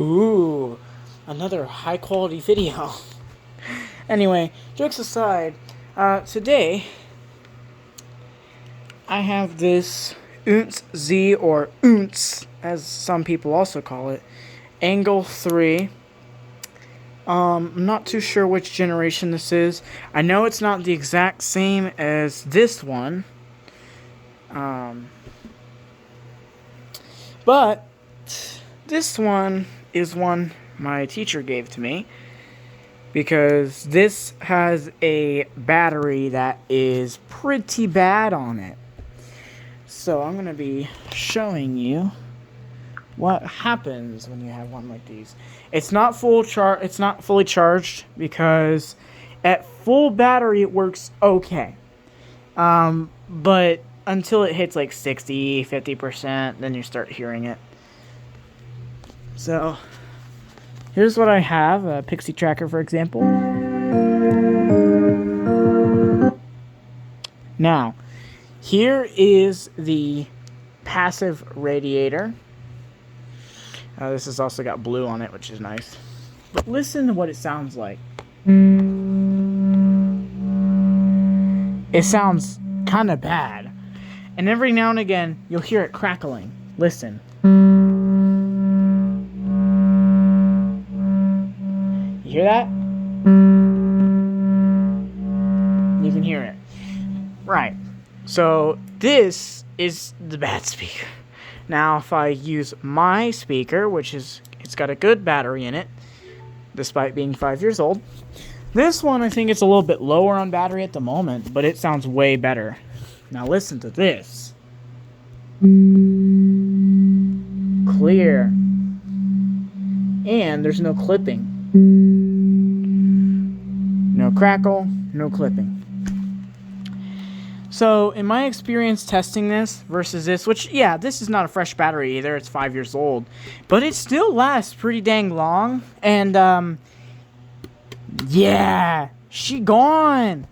Ooh, another high quality video. Anyway, jokes aside, today I have this Oontz Z, or Oontz as some people also call it, Angle 3. I'm not too sure which generation this is. I know it's not the exact same as this one. But this one is one my teacher gave to me because this has a battery that is pretty bad on it. So I'm going to be showing you what happens when you have one like these. It's not fully charged because at full battery it works okay. But until it hits like 60, 50%, then you start hearing it. So here's what I have, a Pixie Tracker for example. Now, here is the passive radiator. This has also got blue on it, which is nice. But listen to what it sounds like. It sounds kind of bad. And every now and again, you'll hear it crackling. Listen. You hear that? You can hear it. Right. So this is the bad speaker. Now, if I use my speaker, it's got a good battery in it, despite being 5 years old. This one, I think it's a little bit lower on battery at the moment, but it sounds way better. Now listen to this. Clear. And there's no clipping. No crackle, no clipping. So, in my experience testing this versus this, which, yeah, this is not a fresh battery either, it's 5 years old, but it still lasts pretty dang long, and, yeah, she gone!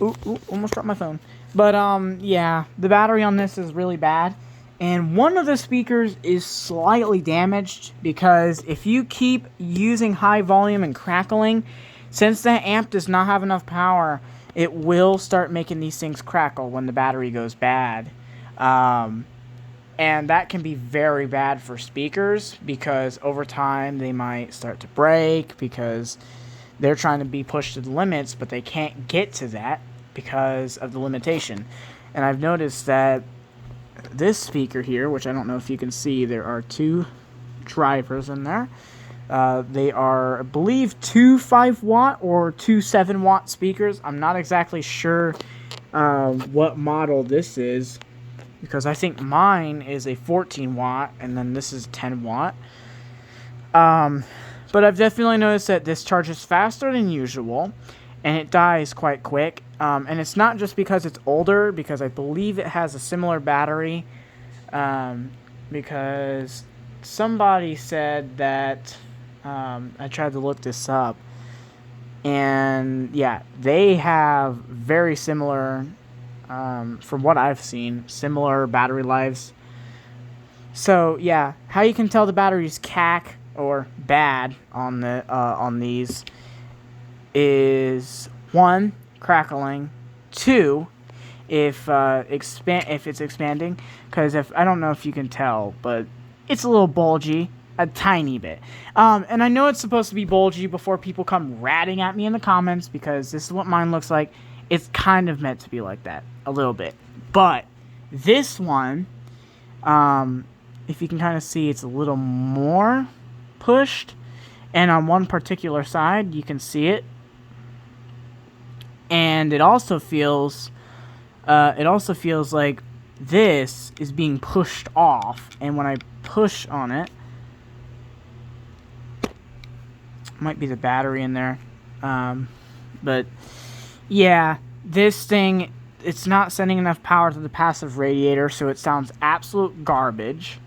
ooh, almost dropped my phone. But, yeah, the battery on this is really bad, and one of the speakers is slightly damaged, because if you keep using high volume and crackling, since that amp does not have enough power, it will start making these things crackle when the battery goes bad. And that can be very bad for speakers because over time they might start to break because they're trying to be pushed to the limits, but they can't get to that because of the limitation. And I've noticed that this speaker here, which I don't know if you can see, there are two drivers in there. They are, I believe, two 5-watt or two 7-watt speakers. I'm not exactly sure what model this is, because I think mine is a 14-watt, and then this is 10-watt. But I've definitely noticed that this charges faster than usual, and it dies quite quick. And it's not just because it's older, because I believe it has a similar battery, because somebody said that... I tried to look this up, and yeah, they have very similar, from what I've seen, similar battery lives. So yeah, how you can tell the battery's cack or bad on these is 1, crackling, 2, if it's expanding, because I don't know if you can tell, but it's a little bulgy. A tiny bit. And I know it's supposed to be bulgy before people come ratting at me in the comments, because this is what mine looks like. It's kind of meant to be like that, a little bit. But this one, if you can kind of see, it's a little more pushed. And on one particular side, you can see it. And it also feels like this is being pushed off. And when I push on it, might be the battery in there, but yeah, this thing, it's not sending enough power to the passive radiator, so it sounds absolute garbage.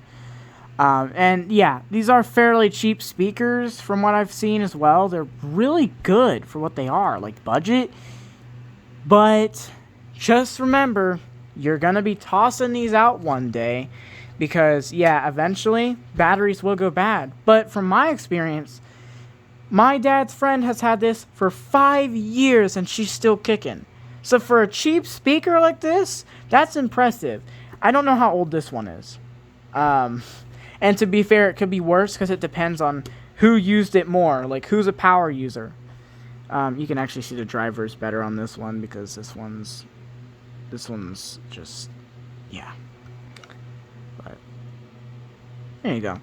And yeah, these are fairly cheap speakers from what I've seen as well. They're really good for what they are, like budget, but just remember, you're gonna be tossing these out one day. Because, yeah, eventually batteries will go bad. But from my experience, my dad's friend has had this for 5 years and she's still kicking. So for a cheap speaker like this, that's impressive. I don't know how old this one is. And to be fair, it could be worse because it depends on who used it more. Like, who's a power user. You can actually see the drivers better on this one because this one's just, yeah. But there you go.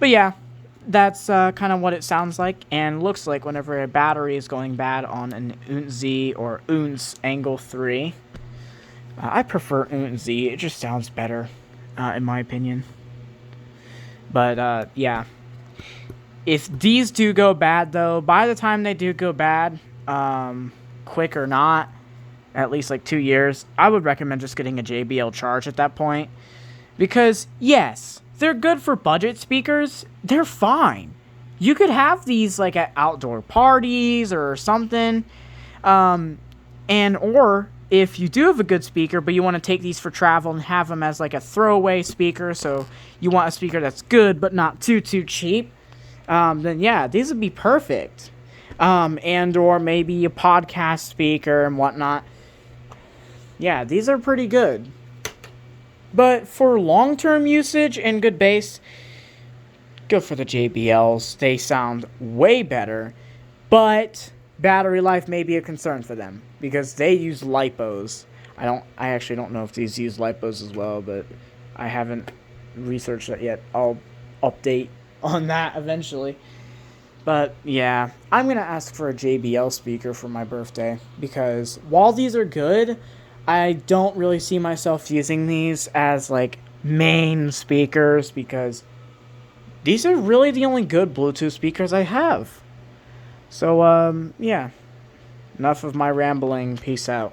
But yeah, that's kind of what it sounds like and looks like whenever a battery is going bad on an Oontz or Oontz Angle 3. I prefer Oontz. It just sounds better, in my opinion. But, yeah. If these do go bad, though, by the time they do go bad, quick or not, at least like 2 years, I would recommend just getting a JBL Charge at that point. Because, yes, they're good for budget speakers. They're fine. You could have these like at outdoor parties or something. Or if you do have a good speaker, but you want to take these for travel and have them as like a throwaway speaker, so you want a speaker that's good but not too cheap, then yeah, these would be perfect. Or maybe a podcast speaker and whatnot. Yeah, these are pretty good. But for long-term usage and good bass, go for the JBLs. They sound way better, but battery life may be a concern for them because they use lipos. I actually don't know if these use lipos as well, but I haven't researched that yet. I'll update on that eventually. But yeah, I'm gonna ask for a JBL speaker for my birthday because while these are good, I don't really see myself using these as like main speakers because these are really the only good Bluetooth speakers I have. So yeah, enough of my rambling. Peace out.